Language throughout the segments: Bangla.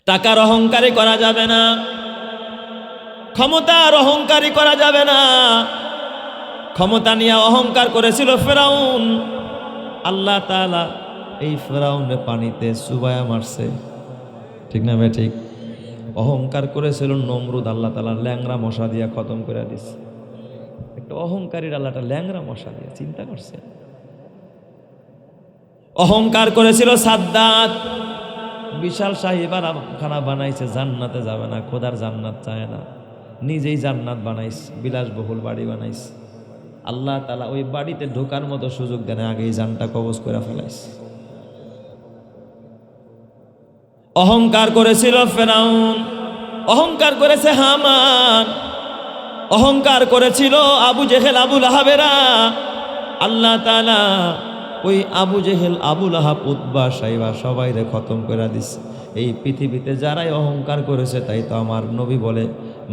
টাকার অহংকারী করা যাবে না, ক্ষমতার অহংকারী করা যাবে না। ক্ষমতা নিয়ে অহংকার করেছিল ফেরাউন, আল্লাহ তাআলা এই ফেরাউনের পানিতে চুবায়া মারছে, ঠিক না ভাই? ঠিক। অহংকার করেছিল নমরুদ, আল্লাহ তাআলা ল্যাংরা মশা দিয়া খতম করে দিচ্ছে। একটা অহংকারীর আল্লাহটা ল্যাংরা মশা দিয়ে, চিন্তা করছে। অহংকার করেছিল সাদ্দাত, বিশাল সাহিবার খানা বানাইছে, জান্নাতে যাবে না, খোদার জান্নাত চায় না, নিজেই জান্নাত বানাইছে, বিলাসবহুল বাড়ি বানাইছে। আল্লাহ তাআলা ওই বাড়িতে ঢোকার মতো সুযোগ দেন, আগেই জানটা কবজ করে ফেলাইছে। অহংকার করেছিল ফেরাউন, অহংকার করেছে হামান, অহংকার করেছিল আবু জেহেল আবু লাহাবেরা। আল্লাহ তাআলা ওই আবু জেহেল আবু লাহাব উতবা সাইবা সবাইরে খতম করে দিছে। এই পৃথিবীতে যারাই অহংকার করেছে, তাই তো আমার নবী বলে,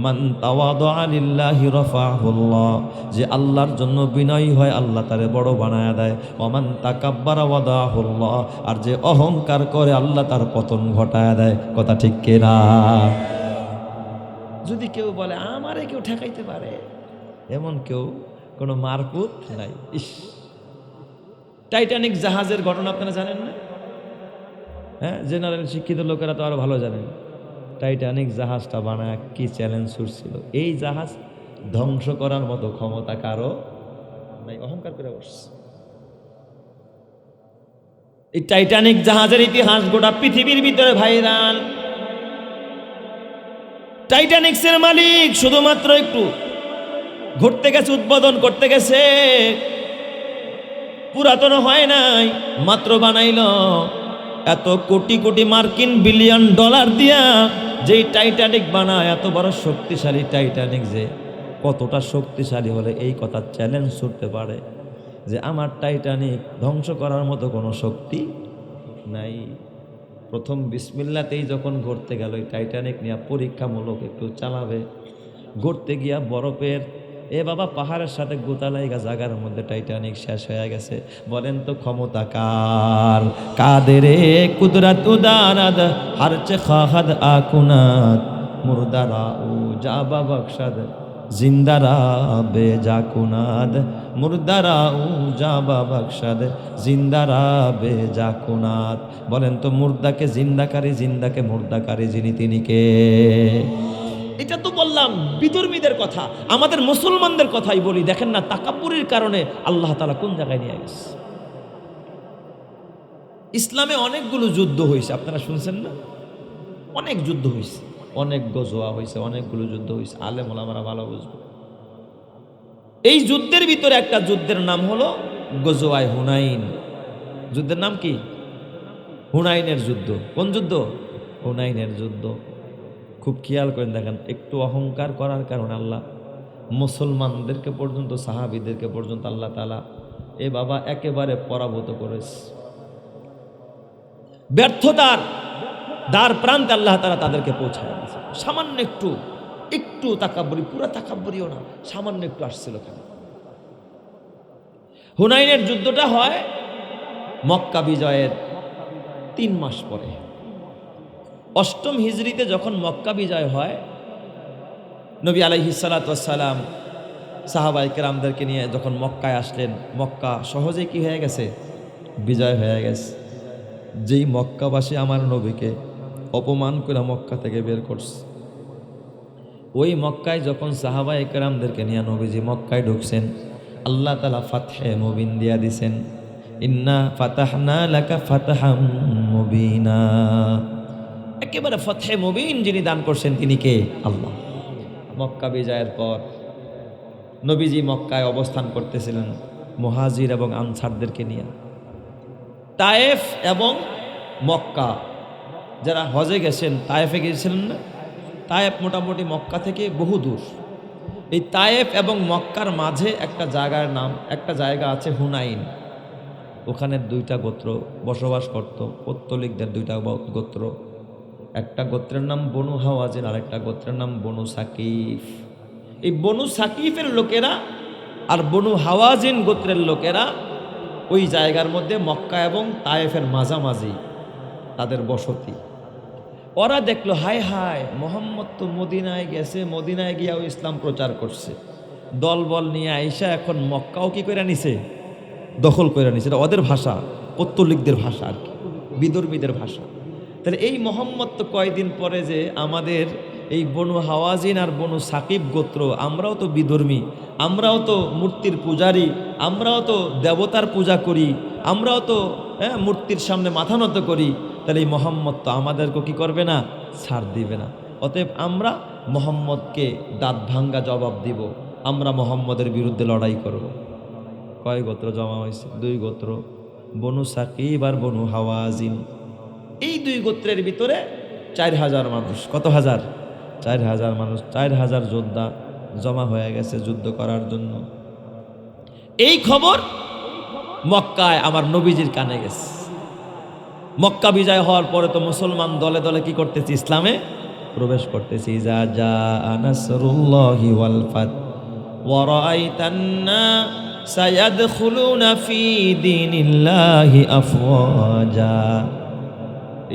মান তাওয়াদা লিল্লাহি রাফাহুল্লাহ, যে আল্লাহর জন্য বিনয়ী হয় আল্লাহ তারে বড় বানায়া দেয়। ওমান তাকাব্বারা ওয়াদাহুল্লাহ, আর যে অহংকার করে আল্লাহ তার পতন ঘটায়া দেয়। কথা ঠিক কিনা? যদি কেউ বলে আমারে কেউ ঠেকাইতে পারে, এমন কেউ কোনো মারকুত নাই। ইস, টাইটানিক জাহাজের ঘটনা আপনারা জানেন না? হ্যাঁ, জেনারেল শিক্ষিত লোকেরা তো আরো ভালো জানেন। টাইটানিক জাহাজটা বানায় কি চ্যালেঞ্জ ছুটছিল, এই জাহাজ ধ্বংস করার মতো ক্ষমতা কারো নাই, অহংকার করে বসছে। এই টাইটানিক জাহাজের ইতিহাস গোটা পৃথিবীর ভিতরে ভাইরাল। টাইটানিক্সের মালিক শুধুমাত্র একটু ঘুরতে গেছে, উদ্বোধন করতে গেছে, পুরাতন হয় নাই, মাত্র বানাইল। এত কোটি কোটি মার্কিন বিলিয়ন ডলার দিয়া যেই টাইটানিক বানায়, এত বড় শক্তিশালী টাইটানিক, যে কতটা শক্তিশালী হলে এই কথা চ্যালেঞ্জ ছুটতে পারে যে আমার টাইটানিক ধ্বংস করার মতো কোনো শক্তি নাই। প্রথম বিসমিল্লাতেই যখন ঘুরতে গেল, এই টাইটানিক নিয়ে পরীক্ষামূলক একটু চালাবে, ঘুরতে গিয়া বরফের বাবা পাহাড়ের সাথে গোতালাইগা জায়গার মধ্যে টাইটানিক শেষ হয়ে গেছে। বলেন তো ক্ষমতা কার? কাদেরে কুদরত উদারাদ হারচে খাহাদ আকুনাত মুরদারা ও জাবা বখশাদ জিন্দারা বে জাকুনাদ মুরদারা ও জাবা বখশাদ জিন্দারা বে জাকুনাদ। বলেন তো মুর্দাকে জিন্দাকারী, জিন্দাকে মুর্দাকারী যিনি, তিনি কে? এটা তো বললাম বিধর্মীদের কথা, আমাদের মুসলমানদের কথাই বলি। দেখেন না তাকাব্বুরের কারণে আল্লাহ তাআলা কোন জায়গায় নিয়ে গেছে। ইসলামে অনেকগুলো যুদ্ধ হয়েছে, আপনারা শুনছেন না? অনেক যুদ্ধ হয়েছে, অনেক গজওয়া হয়েছে, অনেকগুলো যুদ্ধ হয়েছে। আলেম ওলামারা ভালো বুঝবে। এই যুদ্ধের ভিতরে একটা যুদ্ধের নাম হলো গজওয়ায়ে হুনাইন। যুদ্ধের নাম কি? হুনাইনের যুদ্ধ। কোন যুদ্ধ? হুনাইনের যুদ্ধ। খুব খেয়াল করেন, দেখেন, একটু অহংকার করার কারণে আল্লাহ মুসলমানদেরকে পর্যন্ত, সাহাবীদেরকে পর্যন্ত আল্লাহ তাআলা বাবা একেবারে পরাভূত করেছে। ব্যর্থতার দ্বার প্রান্তে আল্লাহ তাআলা তাদেরকে পৌঁছায় দিয়েছে। সামান্য একটু একটু তাকাব্বুরি, পুরা তাকাব্বুরিও না, সামান্য একটু আসছিল খালি। হুনাইনের যুদ্ধটা হয় মক্কা বিজয়ের 3 মাস পরে। 8ম হিজরিতে যখন মক্কা বিজয় হয়, নবী আলাইহিস সালাতু ওয়াস সালাম সাহাবায়ে কেরামদেরকে নিয়ে যখন মক্কায় আসলেন, মক্কা সহজেই কি হয়ে গেছে? বিজয় হয়ে গেছে। যেই মক্কাবাসী আমার নবীকে অপমান করে মক্কা থেকে বের করছে, ওই মক্কায় যখন সাহাবায়ে কেরামদেরকে নিয়ে নবীজি মক্কায় ঢুকছেন, আল্লাহ তাআলা ফাতহে মুবিন দিয়া দিছেন। ইন্না ফাতাহনা লাকা ফাতহাম মুবিনা। একেবারে ফাতহে মুবিন যিনি দান করছেন, তিনি কে? আল্লাহ। মক্কা বিজয়ের পর নবীজি মক্কায় অবস্থান করতেছিলেন মুহাজির এবং আনসারদেরকে নিয়ে। তায়েফ এবং মক্কা, যারা হজে গেছেন তায়েফে গিয়েছিলেন না? তায়েফ মোটামুটি মক্কা থেকে বহু দূর। এই তায়েফ এবং মক্কার মাঝে একটা জায়গার নাম, একটা জায়গা আছে হুনাইন। ওখানে 2টা গোত্র বসবাস করত, পৌত্তলিকদের 2টা গোত্র। একটা গোত্রের নাম বনু হাওয়াজিন, আর একটা গোত্রের নাম বনু সাকিফ। এই বনু সাকিফের লোকেরা আর বনু হাওয়াজিন গোত্রের লোকেরা ওই জায়গার মধ্যে মক্কা এবং তায়েফের মাঝামাঝি তাদের বসতি। ওরা দেখলো হায় হায় মোহাম্মদ তো মদিনায় গেছে, মদিনায় গিয়াও ইসলাম প্রচার করছে, দল বল নিয়ে আইসা এখন মক্কাও কি করে নিছে, দখল করে নিছে। এটা ওদের ভাষা, পত্তলিকদের ভাষা আর কি, বিদর্মীদের ভাষা। তাহলে এই মোহাম্মদ তো কয়দিন পরে যে আমাদের এই বনু হাওয়াজিন আর বনু সাকিব গোত্র, আমরাও তো বিধর্মী, আমরাও তো মূর্তির পূজারী, আমরাও তো দেবতার পূজা করি, আমরাও তো মূর্তির সামনে মাথা নত করি, তাহলে এই মোহাম্মদ তো আমাদেরকে কি করবে না, ছাড় দিবে না। অতএব আমরা মোহাম্মদকে দাঁত ভাঙ্গা জবাব দিব, আমরা মোহাম্মদের বিরুদ্ধে লড়াই করব। কয় গোত্র জমা হয়েছে? 2 গোত্র, বনু সাকিব আর বনু হাওয়াজিন। এই 2 গোত্রের ভিতরে 4000 মানুষ। কত হাজার? 4000 মানুষ, 4000 যোদ্ধা জমা হয়ে গেছে যুদ্ধ করার জন্য। এই খবর মক্কায় আমার নবীজির কানে গেছে। মক্কা বিজয় হওয়ার পরে তো মুসলমান দলে দলে কি করতেছি, ইসলামে প্রবেশ করতেছি। যা যা নাসরুল্লাহি ওয়াল ফাত ওয়া রাআইতান নাসা ইয়াদখুলুনা ফি দীনিল্লাহি আফওয়াজা।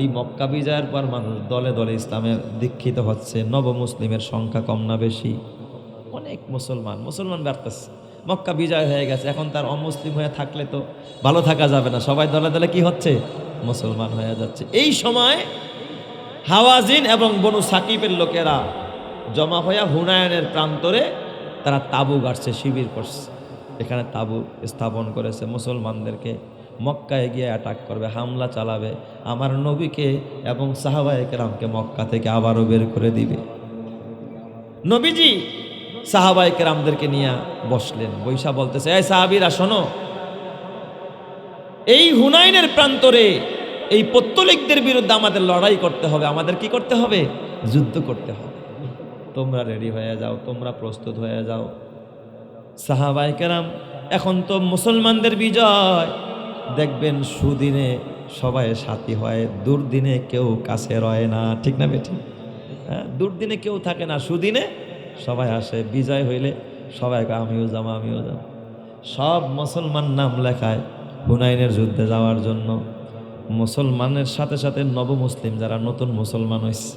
এই মক্কা বিজয়ের পর মানুষ দলে দলে ইসলামে দীক্ষিত হচ্ছে। নবমুসলিমের সংখ্যা কম না বেশি? অনেক মুসলমান বাড়তেছে। মক্কা বিজয় হয়ে গেছে, এখন তার অমুসলিম হয়ে থাকলে তো ভালো থাকা যাবে না, সবাই দলে দলে কি হচ্ছে, মুসলমান হয়ে যাচ্ছে। এই সময় হাওয়াজিন এবং বনু সাকিবের লোকেরা জমা হইয়া হুনায়নের প্রান্তরে তারা তাঁবু গাড়ছে, শিবির করছে, এখানে তাঁবু স্থাপন করেছে। মুসলমানদেরকে মক্কায় গিয়ে অ্যাটাক করবে, হামলা চালাবে, আমার নবীকে এবং সাহাবায়ে কেরামকে মক্কা থেকে আবারও বের করে দিবে। নবীজি সাহাবায়ে কেরামদেরকে নিয়ে বসলেন, বৈশা বলতেছে, এই সাহাবীরা শোনো, এই হুনাইনের প্রান্তরে এই পত্তলিকদের বিরুদ্ধে আমাদের লড়াই করতে হবে, আমাদের কি করতে হবে, যুদ্ধ করতে হবে। তোমরা রেডি হয়ে যাও, তোমরা প্রস্তুত হয়ে যাও। সাহাবায়ে কেরাম, এখন তো মুসলমানদের বিজয়, দেখবেন সুদিনে সবাই সাথী হয়, দুর্দিনে কেউ কাছে রয় না, ঠিক না বেঠি? হ্যাঁ, দুর্দিনে কেউ থাকে না, সুদিনে সবাই আসে। বিজয় হইলে সবাই আমিও যাব, আমিও যাব। সব মুসলমান নাম লেখায় হুনাইনের যুদ্ধে যাওয়ার জন্য। মুসলমানের সাথে সাথে নবমুসলিম যারা নতুন মুসলমান হয়েছে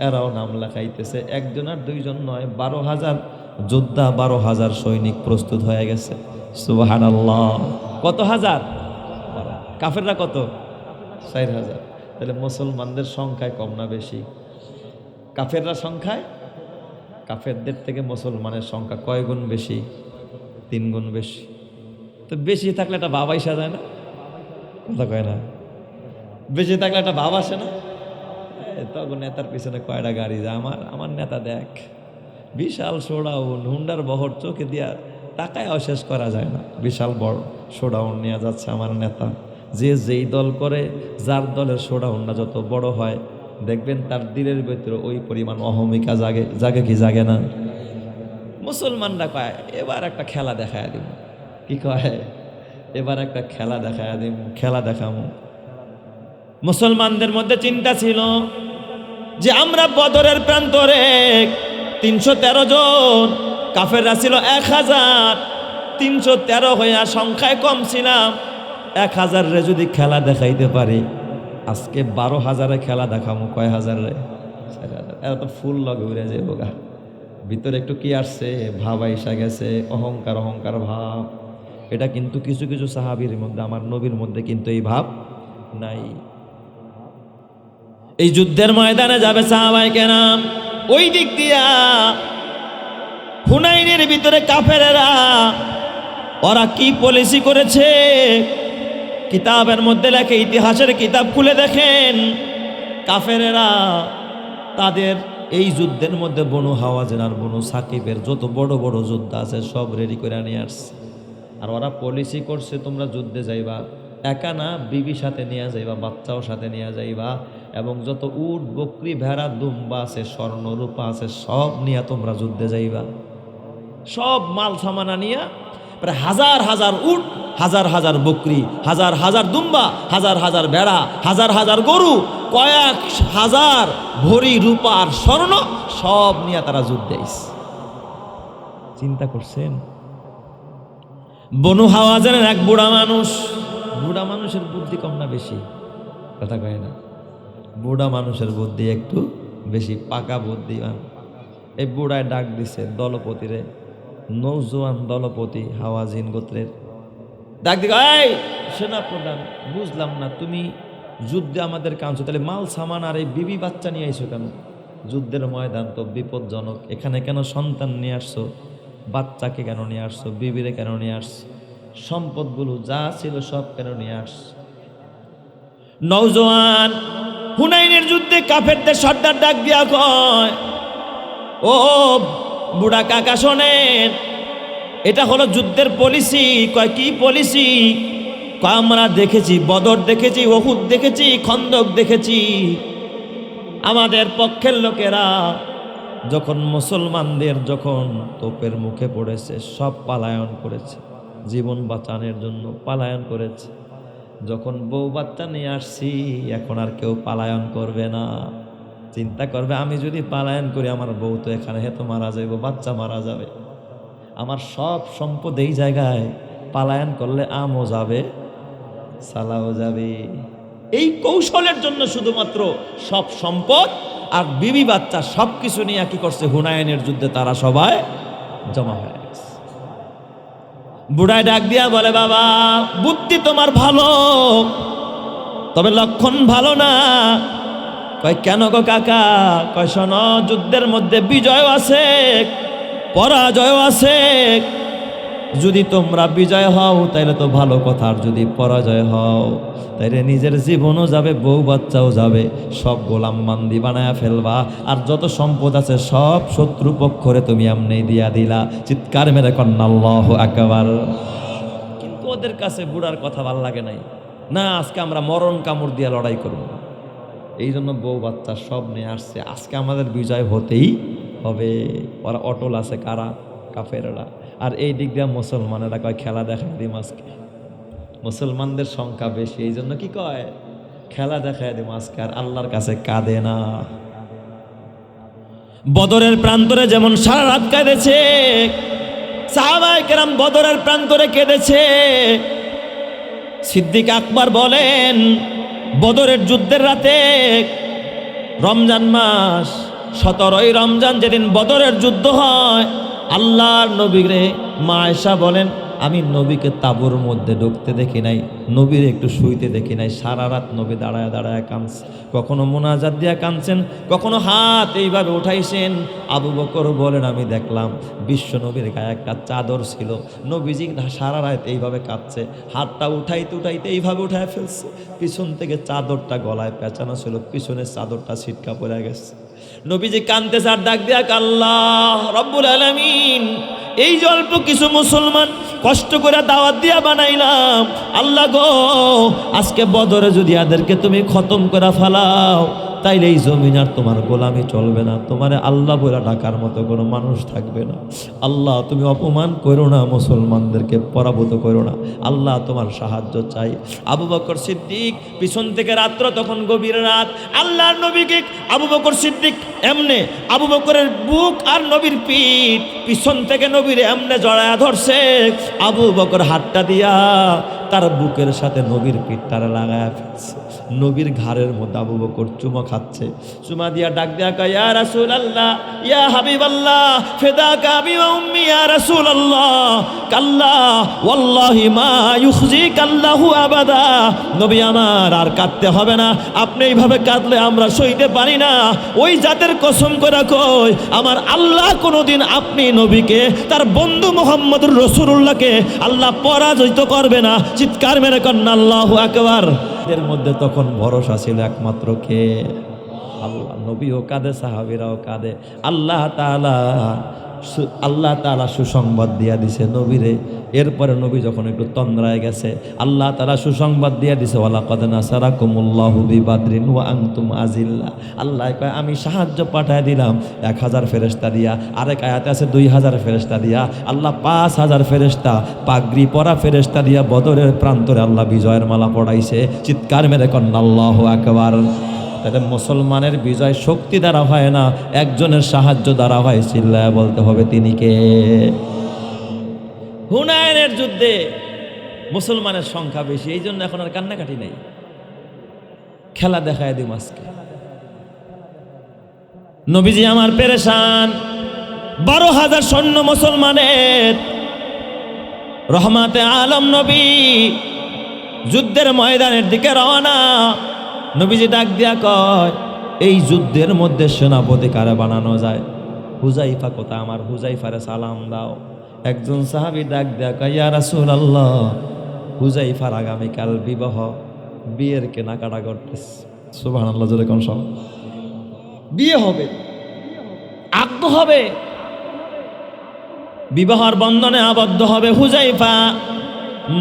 এরাও নাম লেখাইতেছে। একজন আর দুইজন নয়, 12,000 যোদ্ধা, 12,000 সৈনিক প্রস্তুত হয়ে গেছে। সুবহানাল্লাহ। কত হাজার? কাফেররা কত? 4000। তাহলে মুসলমানদের সংখ্যায় কম না বেশি? কাফেররা সংখ্যায়, কাফেরদের থেকে মুসলমানের সংখ্যা কয় গুণ বেশি? 3 গুণ বেশি। তো বেশি থাকলে একটা ভাব আসা যায় না? কথা কয় না? বেশি থাকলে একটা ভাব আসে না? তখন নেতার পিছনে কয়টা গাড়ি যায়, আমার নেতা দেখ, বিশাল শোডাউন, হুন্ডার বহর চোখে দিয়া তাকায় শেষ করা যায় না। বিশাল বড় শোডাউন নিয়ে যাচ্ছে আমার নেতা। যে যেই দল করে, যার দলের শোডাউনটা যত বড় হয়, দেখবেন তার দিলের ভিতরে ওই পরিমাণ অহমিকা জাগে। জাগে কি জাগে না? মুসলমানরা কয় এবার একটা খেলা দেখায় দিব। কি কয়? এবার একটা খেলা দেখায় দিব, খেলা দেখামো। মুসলমানদের মধ্যে চিন্তা ছিল যে আমরা বদরের প্রান্তরে 313 জন, কাফেররা ছিল 1000, 313 হইয়া সংখ্যায় কম ছিলাম। 1000 রে যদি খেলা দেখাইতে পারি, আজকে 12,000 খেলা দেখামো। কয় হাজার রে? 4000। এরা তো ফুল লগে উড়ে যায় বোগা। ভিতরে একটু কি আসছে, ভাব আইসা গেছে, অহংকার অহংকার ভাব। এটা কিন্তু কিছু কিছু সাহাবীর মধ্যে, আমার নবীর মধ্যে কিন্তু এই ভাব নাই। এই যুদ্ধের ময়দানে যাবে সাহাবায়ে কেরাম, ওই দিক দিয়া হুনাইনের ভিতরে কাফেরেরা ওরা কি পলিসি করেছে, কিতাবের মধ্যে লেখে, ইতিহাসের কিতাব খুলে দেখেন, কাফেরেরা তাদের এই যুদ্ধের মধ্যে বনু হাওয়াজিন আর বনু সাকিবের যত বড় বড় যোদ্ধা আছে সব রেডি করে নিয়ে আসছে। আর ওরা পলিসি করছে, তোমরা যুদ্ধে যাইবা একা না, বিবি সাথে নিয়ে যাইবা, বাচ্চাও সাথে নিয়ে যাইবা, এবং যত উট বকরি ভেড়া দুম্বা আছে, স্বর্ণ রূপা আছে, সব নিয়ে তোমরা যুদ্ধে যাইবা। সব মাল সামানা নিয়ে প্রায় 1000 উট, 1000 বকরি, 1000 দুম্বা, 1000 ভেড়া, 1000 গরু, কয়েক হাজার ভরি রূপা আর স্বর্ণ সব নিয়ে তারা যুদ্ধে আইছে। চিন্তা করছেন? বনু হাওয়াজিনের এক বুড়া মানুষ, বুড়া মানুষের বুদ্ধি কম না বেশি? কথা কয় না? বুড়া মানুষের বুদ্ধি একটু বেশি পাকা বুদ্ধিমান। এই বুড়ায় ডাক দিছে দলপতিরে, নৌজোয়ান দলপতি হাওয়াজিন গোত্রের। ডাক দিকে, এই সেনাপ্রধান, বুঝলাম না তুমি যুদ্ধে আমাদের কাঁদছো, তাহলে মাল সামান আর এই বিবি বাচ্চা নিয়ে আইছো কেন? যুদ্ধের ময়দান তো বিপজ্জনক, এখানে কেন সন্তান নিয়ে আসছো? বাচ্চাকে কেন নিয়ে আসছো? বিবিরে কেন নিয়ে আসছো? সম্পদগুলো যা ছিল সব কেন নিয়ে আসছো? নওজোয়ান হুনাইনের যুদ্ধে কাফেরদের সর্দার ডাক দিয়া কয়, ও বুড়া কাকা শোনেন, এটা হলো যুদ্ধের পলিসি। কয় কি পলিসি? কয় আমরা দেখেছি, বদর দেখেছি, ওহুদ দেখেছি, খন্দক দেখেছি। আমাদের পক্ষের লোকেরা যখন মুসলমানদের যখন তোপের মুখে পড়েছে সব পালায়ন করেছে, জীবন বাঁচানোর জন্য পালায়ন করেছে। যখন বউ বাচ্চা নিয়ে আসছি এখন আর কেউ পালায়ন করবে না। চিন্তা করবে আমি যদি পালায়ন করি আমার বউ তো এখানে হেতো মারা যাবে, বাচ্চা মারা যাবে, আমার সব সম্পদ এই জায়গায়, পালায়ন করলে আমও যাবে সালাও যাবে। এই কৌশলের জন্য শুধুমাত্র সব সম্পদ আর বিবি বাচ্চা সব কিছু নিয়ে কি করছে, হুনায়নের যুদ্ধে তারা সবাই জমা হয়ে গেছে। বুড়ায় ডাক দিয়া বলে, বাবা বুদ্ধি তোমার ভালো, তবে লক্ষণ ভালো না। কয় কেন গো কাকা? কয় শোনো, যুদ্ধের মধ্যে বিজয় আছে পরাজয় আছে। যদি তোমরা বিজয় হও তাইলে তো ভালো কথা, আর যদি পরাজয় হও তাইলে নিজের জীবনও যাবে, বউ বাচ্চাও যাবে, সব গোলাম বান্দি বানায়া ফেলবা, আর যত সম্পদ আছে সব শত্রু পক্ষরে তুমি এমনি দিয়া দিলা। চিৎকার মেরে কন্যা আল্লাহু আকবার। কিন্তু ওদের কাছে বুড়ার কথা ভাল লাগে নাই, না আজকে আমরা মরণ কামড় দিয়া লড়াই করব। এই জন্য বউ বাচ্চা সব নিয়ে আসছে, আজকে আমাদের বিজয় হতেই হবে। ওরা অটল আছে কারা? কাফেররা। আর এই দিক দিয়ে মুসলমানেরা কয় খেলা দেখা দিম আজকে। মুসলমানদের সংখ্যা বেশি, এই জন্য কি কয় খেলা দেখায় দিম আজকে, আর আল্লাহর কাছে কাঁদে না। বদরের প্রান্তরে যেমন সারা রাত কেঁদেছে সাহাবায়ে কেরাম, বদরের প্রান্তরে কেঁদেছে। সিদ্দিক আকবর বলেন, বদরের যুদ্ধের রাতে রমজান মাস 17ই রমজান যেদিন বদরের যুদ্ধ হয়, আল্লাহর নবীরে মা আয়েশা বলেন, আমি নবীকে তাঁবুর মধ্যে ঢুকতে দেখি নাই, নবীর একটু শুইতে দেখি নাই। সারা রাত নবী দাঁড়ায় দাঁড়ায় কাঁদছে, কখনো মোনাজাত দিয়া কাঁদছেন, কখনো হাত এইভাবে উঠাইছেন। আবু বকর বলেন, আমি দেখলাম বিশ্ব নবীর গায়ে একটা চাদর ছিল, নবীজি সারা রাত এইভাবে কাঁদছে, হাতটা উঠাইতে উঠাইতে এইভাবে উঠায় ফেলছে, পিছন থেকে চাদরটা গলায় পেঁচানো ছিল, পিছনের চাদরটা ছিটকা পড়ে গেছে। নবীজি কাঁদতেছে আর ডাক দিয়া, আল্লাহ রব্বুল আলামিন, এই যে অল্প কিছু মুসলমান কষ্ট করে দাওয়াত দিয়া বানাইলাম, আল্লাহ গো আজকে বদরে যদি এদেরকে তুমি খতম করে ফেলাও তাইলে এই জমিন আর তোমার গোলামি চলবে না, তোমারে আল্লাহ বলে ডাকার মতো কোনো মানুষ থাকবে না। আল্লাহ তুমি অপমান করো না, মুসলমানদেরকে পরাভূত করো না, আল্লাহ তোমার সাহায্য চাই। আবু বকর সিদ্দিক পিছন থেকে রাত্র, তখন গভীর রাত, আল্লাহর নবীকে আবু বকর সিদ্দিক এমনে, আবু বকরের বুক আর নবীর পিঠ, পিছন থেকে নবীর এমনে জড়ায়া ধরছে। আবু বকর হাতটা দিয়া তার বুকের সাথে নবীর পিঠটারে লাগায়া ফেলছে, নবীর ঘাড়ের মধ্যে আবু বকর চুমা খাচ্ছে, চুমা দিয়া ডাক দেয়া কয়, ইয়া রাসূলুল্লাহ ইয়া হাবিবাল্লাহ ফিদাকা আবি ওয়া উম্মি ইয়া রাসূলুল্লাহ, কাল্লা ওয়াল্লাহি মা ইউখজিকাল্লাহু আবাদা। নবী আমার, আর কাঁদতে হবে না, আপনি এইভাবে কাঁদলে আমরা সইতে পারি না। ওই জাতের কসম করে কই, আমার আল্লাহ কোনোদিন আপনি নবীকে, তার বন্ধু মুহাম্মদুর রাসূলুল্লাহকে আল্লাহ পরাজিত করবে না। চিৎকার মেরে কন্যা আল্লাহু আকবার। এর মধ্যে তখন ভরসা ছিল একমাত্র কে? আল্লাহ। নবীও কাঁদে, সাহাবীরাও কাঁদে। আল্লাহ তাআলা সুসংবাদ দিয়া দিছে নবীরে। এরপরে নবী যখন একটু তন্দ্রায় গেছে, আল্লাহ তাআলা সুসংবাদ দিয়া দিছে, ওয়ালাকাদ নাসারাকুমুল্লাহু বিবাদরিন ওয়া আনতুম আযিল্লা। আল্লাহ কয় আমি সাহায্য পাঠায় দিলাম 1000 ফেরেশতা দিয়া, আরেক আয়াতে আছে 2000 ফেরেশতা দিয়া, আল্লাহ 5000 ফেরেশতা, পাগড়ি পরা ফেরেশতা দিয়া বদরের প্রান্তরে আল্লাহ বিজয়ের মালা পড়াইছে। চিৎকার মেরে কন্যা আল্লাহু আকবার। তাহলে মুসলমানের বিজয় শক্তি দ্বারা হয় না, একজনের সাহায্য দ্বারা হয়। চিল্লায় বলতে হবে তিনি কে? হুনাইনের যুদ্ধে মুসলমানের সংখ্যা বেশি, এই জন্য এখন আর কান্নাকাটি নেই, খেলা দেখায় দিই আজকে। নবীজি আমার পেরেশান, 12,000 সৈন্য মুসলমানের, রহমাতে আলম নবী যুদ্ধের ময়দানের দিকে রওনা। নবীজি ডাক দিয়া কয়, এই যুদ্ধের মধ্যে সেনাপতি কারে বানানো যায়? হুজাইফা কোথা? আমার হুজাইফারে সালাম দাও। একজন সাহাবী ডাক দিয়া কয়, ইয়া রাসূলুল্লাহ, হুজাইফার আগামীকাল বিবাহ, বিয়ের কেনাকাটা করতেছে। সুবহানাল্লাহ, জোরে কোন সব বিয়ে হবে, আব্দ হবে, বিবাহর বন্ধনে আবদ্ধ হবে হুজাইফা।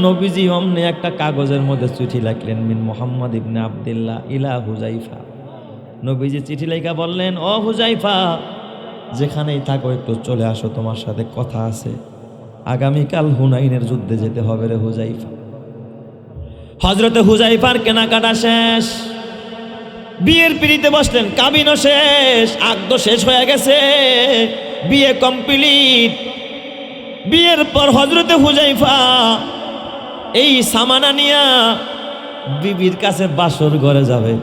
নবীজি অমনি একটা কাগজের মধ্যে চিঠি লিখলেন, মিন মুহাম্মদ ইবনে আব্দুল্লাহ ইলা হুজাইফা। নবীজি চিঠি লেখা বললেন, ও হুজাইফা, যেখানেই থাকো একটু চলে আসো, তোমার সাথে কথা আছে। আগামীকাল হুনাইনের যুদ্ধে যেতে হবে রে হুজাইফা। হযরতে হুজাইফার কেনাকাটা শেষ, বিয়ের পিড়িতে বসলেন, কাবিনও শেষ, আগদ শেষ হয়ে গেছে, বিয়ে কমপ্লিট। বিয়ের পর হযরতে হুজাইফা এই সামানা নিয়া বিবির কাছে বাসর ঘরে যাবে,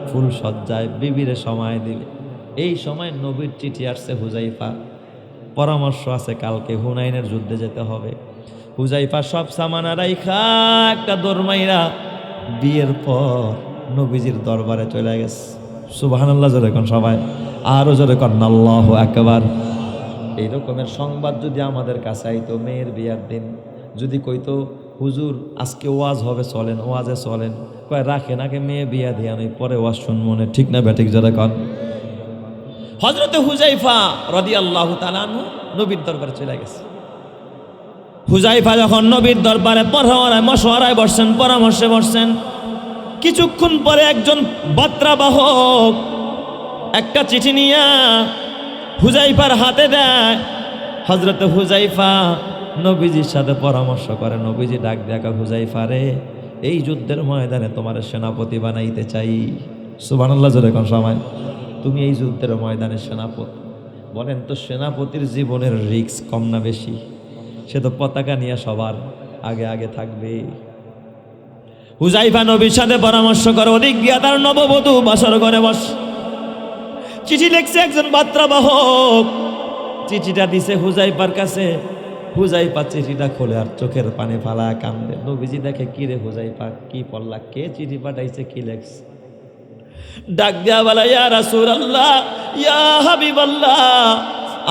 ফুল সজ্জায় বিবিরে সময় দিবে। এই সময় নবীর চিঠি আসছে, হুজাইফা পরামর্শ আছে, কালকে হুনাইনের যুদ্ধে যেতে হবে। হুজাইফা সব সামানা রাইখা একটা দরমাইরা বিয়ের পর নবীজির দরবারে চলে গেছে। সুবহানাল্লাহ, জোরে কোন সবাই, আরো জোরে কোন আল্লাহু আকবার। এই রকমের সংবাদ যদি আমাদের কাছে আইতো, মেয়ের বিয়ার দিন যদি কইতো, হুজুর আজকে ওয়াজ হবে, চলেন ওয়াজে চলেন, কয় রাখেন আগে মেয়ে বিয়া দিয়া নই, পরে ওয়াজ শুনবো না, ঠিক না বেঠিক জোরে কোন। হযরতে হুজাইফা রাদিয়াল্লাহু তাআলা আনহু নবীর দরবারে চলে গেছে। হুজাইফা যখন নবীর দরবারে মশওয়ারায় বসছেন, পরামর্শে বসছেন, কিছুক্ষণ পরে একজন বার্তাবাহক একটা চিঠি নিয়ে হুজাইফার হাতে দেয়। হযরতে হুজাইফা নবীজির সাথে পরামর্শ করে। নবীজি ডাক দেখা, হুজাইফা রে, এই যুদ্ধের ময়দানে তোমার সেনাপতি বানাইতে চাই। সুবহানাল্লাহ, জোরে কোন সময়, তুমি এই যুদ্ধের ময়দানে সেনাপতি। বলেন তো, সেনাপতির জীবনের রিস্ক কম না বেশি? সে তো পতাকা নিয়ে সবার আগে আগে থাকবে। হুজাইফা নবীর সাথে পরামর্শ করে, ওদিক গিয়া তার নববধূ বাসর ঘরে বস। চিঠি লিখছে একজন বার্তাবাহক, চিঠিটা দিছে হুজাইফার কাছে। হুজাইফা চিঠিটা খোলে আর চোখের পানি ফালায় কান্দে। নবীজি দেখে, কি রে হুজাইফা, কি পড়লা, কে চিঠি পাঠাইছে, কি লেখছে? ডাক দিয়া বলে, ইয়া রাসূলুল্লাহ, ইয়া হাবিবাল্লাহ,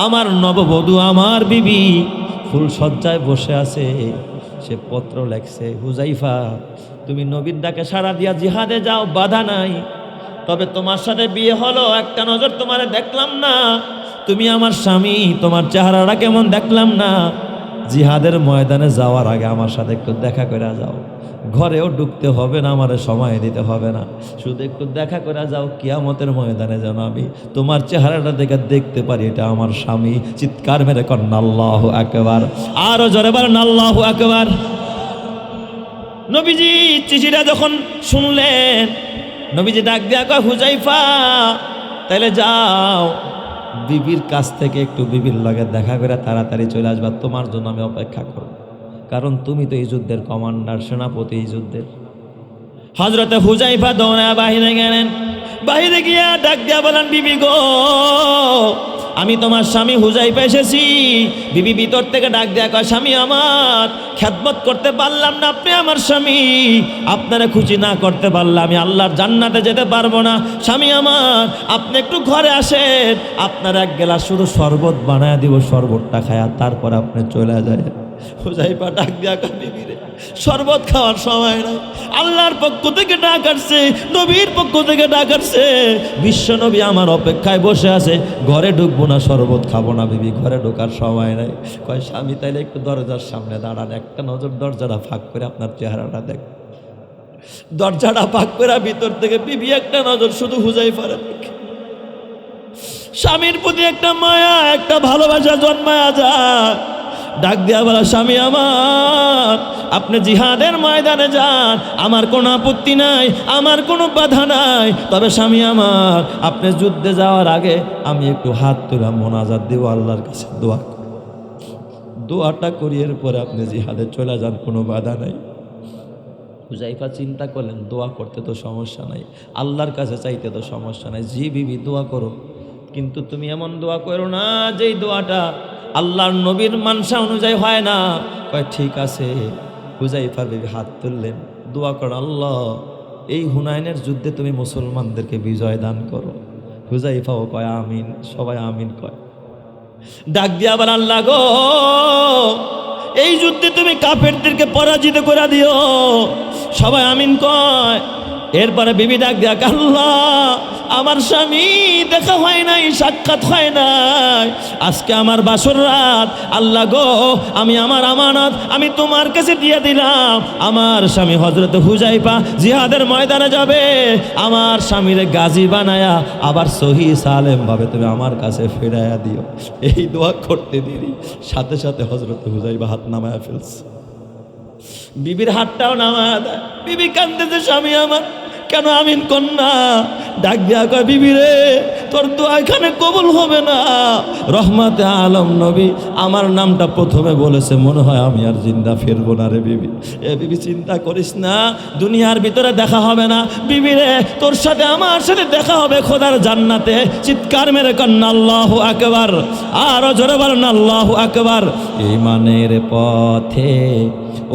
আমার নববধূ, আমার বিবি ফুল সজ্জায় বসে আছে, সে পত্র লেখছে। হুজাইফা, তুমি নবীর ডাকে সাড়া দিয়া জিহাদে যাও, বাধা নাই, তবে তোমার সাথে বিয়ে হলো, একটা নজর তোমারে দেখলাম না, তুমি আমার স্বামী, তোমার চেহারাটা কেমন দেখলাম না। জিহাদের ময়দানে যাওয়ার আগে আমার সাথে একটু দেখা করে যাও, ঘরেও ঢুকতে হবে না, আমার সময় দিতে হবে না, শুধু একটু দেখা করে যাও, কিয়ামতের ময়দানে যেন আমি তোমার চেহারাটা দেখতে পারি, এটা আমার স্বামী। চিৎকার মেরে করেন আল্লাহু আকবার, আরো জোরে বলেন আল্লাহু আকবার। নবীজি চিঠিটা যখন শুনলেন, নবীজি ডাক দিয়া কয়, হুজাইফা, তাইলে যাও, বিবির কাছ থেকে একটু বিবির লগে দেখা করে তাড়াতাড়ি চলে আসবা, তোমার জন্য আমি অপেক্ষা করব, কারণ তুমি তো এই যুদ্ধের কমান্ডার, সেনাপতি এই যুদ্ধের। হযরতে হুজাইফা দৌড়ায় বাহিরে গেলেন। বাহিরে গিয়া ডাক দিয়া বলেন, বিবি গো, আমি তোমার স্বামী হুজাইফা এসেছি। বিবি ভিতর থেকে ডাক দেয়া কয়, স্বামী আমার, খেদমত করতে পারলাম না, আপনি আমার স্বামী, আপনারা খুশি না করতে পারলে আমি আল্লাহর জান্নাতে যেতে পারবো না। স্বামী আমার, আপনি একটু ঘরে আসেন, আপনার এক গ্লাস শুধু শরবত বানায় দিব, শরবতটা খায়া তারপর আপনি চলে যায়। হুজাইফা ডাক দিয়া কয়, বিবি রে, শরবত খাওয়ার সময় নাই, আল্লাহর পক্ষ থেকে ডাক আসছে, নবীর পক্ষ থেকে ডাক আসছে, বিশ্ব নবী আমার অপেক্ষায় বসে আছে, ঘরে ঢুকবো না, শরবত খাবো না, বিবি ঘরে ঢোকার সময় নাই। কয়, স্বামী তাইলে একটু দরজার সামনে দাঁড়ান, একটা নজর দরজাটা ফাঁক করে আপনার চেহারাটা দেখ। দরজাটা ফাঁক করে ভিতর থেকে বিবি একটা নজর শুধু হুজাইফার দিকে। স্বামীর প্রতি একটা মায়া, একটা ভালোবাসা জন্মায়া যায়। ডাক দিয়া বলা, স্বামী আমার, আপনি জিহাদের ময়দানে যান, আমার কোনো আপত্তি নাই, আমার কোনো বাধা নাই, তবে স্বামী আমার, আপনি যুদ্ধে যাওয়ার আগে আমি একটু হাত তুলে মোনাজাত দিব, আল্লাহর কাছে দোয়া করব, দোয়াটা করি, এরপরে আপনি জিহাদে চলে যান, কোনো বাধা নাই। হুজাইফা চিন্তা করলেন, দোয়া করতে তো সমস্যা নাই, আল্লাহর কাছে চাইতে তো সমস্যা নাই, জি বিবি দোয়া করো, কিন্তু তুমি এমন দোয়া করো না যেই দোয়াটা আল্লাহর নবীর মানসা অনুযায়ী হয় না। কয় ঠিক আছে। হুযায়ফার বিবি হাত তুললেন, দোয়া করেন, আল্লাহ এই হুনাইনের যুদ্ধে তুমি মুসলমানদেরকে বিজয় দান করো। হুযায়ফাও কয় আমিন, সবাই আমিন কয়। ডাক দিয়া আবার, আল্লাহ গো এই যুদ্ধে তুমি কাফেরদেরকে পরাজিত করে দিও। সবাই আমিন কয়। এরপরে বিবি ডাক দিয়া, আল্লাহ আমার স্বামী দেখা হয় নাই, সাক্ষাৎ হয় নাই, আজকে আমার বাসর রাত, আল্লাহ গো আমি আমার আমানত আমি তোমার কাছে দিয়ে দিলাম। আমার স্বামী হযরত হুযায়ফা জিহাদের ময়দানে যাবে, আমার স্বামীরে গাজী বানায়া আবার সহি সালেম ভাবে তুমি আমার কাছে ফিরাইয়া দিও। এই দোয়া করতে দেরি, সাথে সাথে হযরত হুযায়ফা হাত নামায়া ফেলছে। বিবির হাতটাও নামায়া দেয়। বিবি কান্দেছে, স্বামী আমার কেন আমিন কন্যা? ডাক দিয়া কয়, বিবি রে তোর দোয়া এখানে কবুল হবে না। রহমতে আলম নবী আমার নামটা প্রথমে বলেছে, মনে হয় আমি আর জিন্দা ফিরবো না রে বিবি। এ বিবি চিন্তা করিস না, দুনিয়ার ভিতরে দেখা হবে না বিবি রে, তোর সাথে আমার সাথে দেখা হবে খোদার জান্নাতে। চিৎকার মেরে কন্যা আল্লাহু আকবার, আরো জোরে বলেন আল্লাহু আকবার। ঈমানের পথে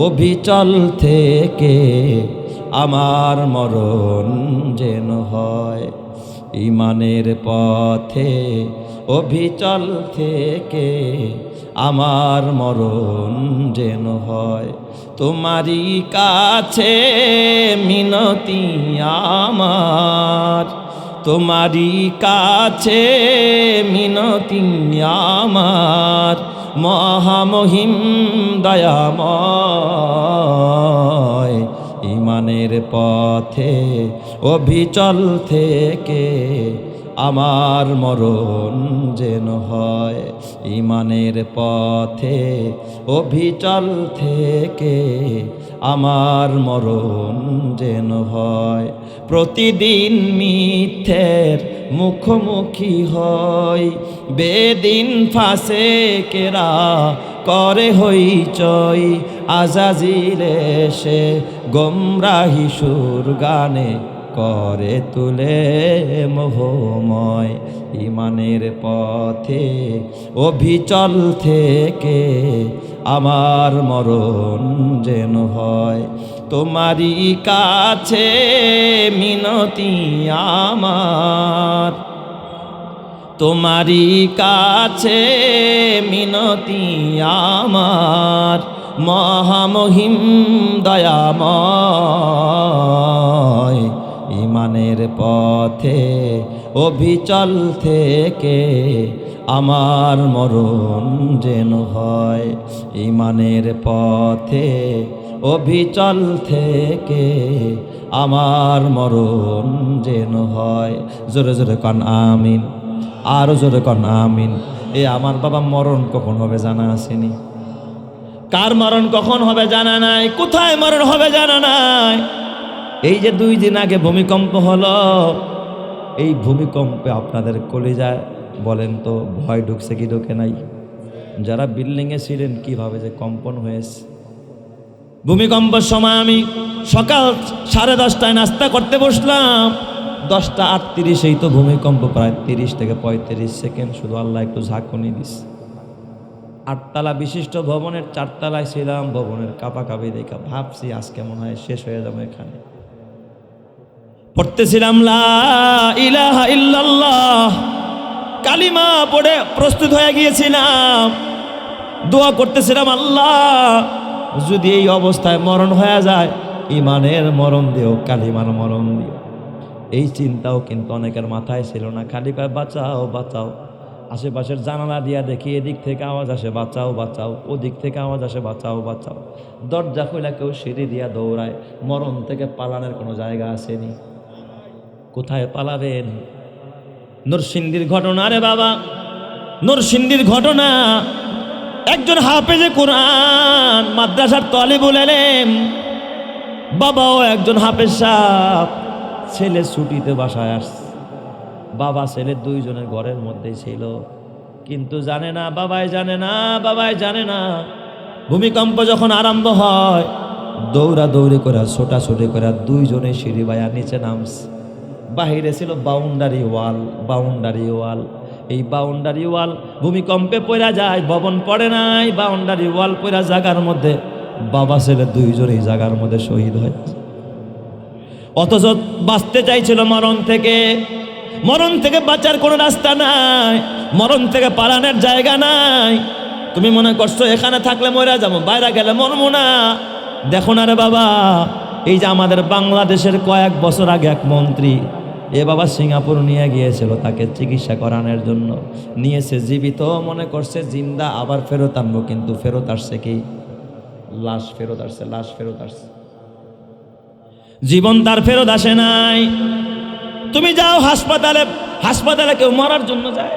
অবিচল থেকে আমার মরণ যেন হয়। ঈমানের পথে অবিচল থেকে আমার মরণ যেন হয়। তোমারই কাছে মিনতি আমার, তোমারই কাছে মিনতি আমার, মহামহিম দয়াময়। ঈমানের পথে অবিচল থেকে আমার মরণ যেন হয়। ঈমানের পথে অবিচল থেকে আমার মরণ যেন হয়। প্রতিদিন মিথ্যের মুখোমুখি হই, বেদিন ফাসেকেরা করে হইচই। আজাজিল এসে গোমরাহি সুর গানে করে তুলে মোহময়। ঈমানের পথে অবিচল থেকে আমার মরণ যেন হয়। তোমারই কাছে মিনতি আমার, তোমারই কাছে মিনতি আমার, মহামহিম দয়াময়। ঈমানের পথে অবিচল থেকে আমার মরণ যেন হয়। ঈমানের পথে অবিচল থেকে আমার মরণ যেন হয়। জোরে জোরে কন আমিন, আরো জোরে কন আমিন। এ আমার বাবা মরণ কখন হবে জানা আসেনি? কার মরণ কখন হবে জানা নাই, কোথায় মরণ হবে জানা নাই। এই যে 2 দিন আগে ভূমিকম্প হলো, এই ভূমিকম্পে আপনাদের কলিজায় বলেন তো ভয় ঢুকছে কি ঢুকে নাই? যারা বিল্ডিংয়ে ছিলেন কিভাবে যে কম্পন হয়েছে। ভূমিকম্পের সময় আমি সকাল 10:30টায় নাস্তা করতে বসলাম, 10:38 তো ভূমিকম্প, প্রায় 30 থেকে 35 সেকেন্ড শুধু আল্লাহ একটু ঝাঁকুনি দিস। 8 তলা বিশিষ্ট ভবনের 4 তলায় ছিলাম, ভবনের কাঁপাকাঁপি দেখা ভাবছি আজকে মনে হয় শেষ হয়ে যাবে। এখানে পড়তেছিলাম লা ইলাহা ইল্লাল্লাহ, কালিমা পড়ে প্রস্তুত হয়ে গিয়েছিলাম, দোয়া করতেছিলাম, আল্লাহ যদি এই অবস্থায় মরণ হয়ে যায়, ঈমানের মরণ দিও, কালিমার মরণ দিও। এই চিন্তাও কিন্তু অনেকের মাথায় ছিল না, খালি কয় বাঁচাও বাঁচাও। আশেপাশের জানালা দিয়া দেখি এদিক থেকে আওয়াজ আসে বাঁচাও বাঁচাও, ওদিক থেকে আওয়াজ আসে বাঁচাও বাঁচাও। দরজা খুলে কেউ সিঁড়ি দিয়া দৌড়ায়। মরণ থেকে পালানোর কোনো জায়গা আসেনি। কোথায় পালাবেন? নরসিংদীর ঘটনা রে বাবা, নরসিংদীর ঘটনা। একজন হাফেজে কোরআন, মাদ্রাসার তালিবুল ইলম, বাবাও একজন হাফেজ সাহেব। ছেলে ছুটিতে বাসায় আসছে, বাবা ছেলে 2 জনের ঘরের মধ্যেই ছিল, কিন্তু জানে না, বাবাই জানে না, বাবাই জানে না। ভূমিকম্প যখন আরম্ভ হয়, দৌড়াদৌড়ি করে ছোটাছুটি করে 2 জনে সিঁড়ি বাইয়া নিচে নামছে। বাহিরে ছিল বাউন্ডারি ওয়াল, বাউন্ডারি ওয়াল। এই বাউন্ডারি ওয়াল ভূমিকম্পে পড়া যায়, ভবন পড়ে নাই, বাউন্ডারি ওয়াল পড়া জায়গার মধ্যে বাবা ছেলে দুইজনই জায়গার মধ্যে শহীদ হয়েছে। অথচ বাঁচতে চাইছিল মরণ থেকে, মরণ থেকে বাঁচার কোনো রাস্তা নাই, মরণ থেকে পালানোর জায়গা নাই। তুমি মনে করছো এখানে থাকলে মরে যাবো, বাইরে গেলে মরবো না। দেখো না রে বাবা, এই যে আমাদের বাংলাদেশের কয়েক বছর আগে এক মন্ত্রী এ বাবা সিঙ্গাপুর নিয়ে গিয়েছিল তাকে চিকিৎসা করানোর জন্য, নিয়েছে জীবিত মনে করছে জিন্দা, আবার ফেরত আনবো, কিন্তু ফেরত আসছে কি লাশ ফেরত আসছে, লাশ ফেরত আসছে, জীবন তার ফেরত আসে নাই। তুমি যাও হাসপাতালে, হাসপাতালে কেউ মরার জন্য যায়?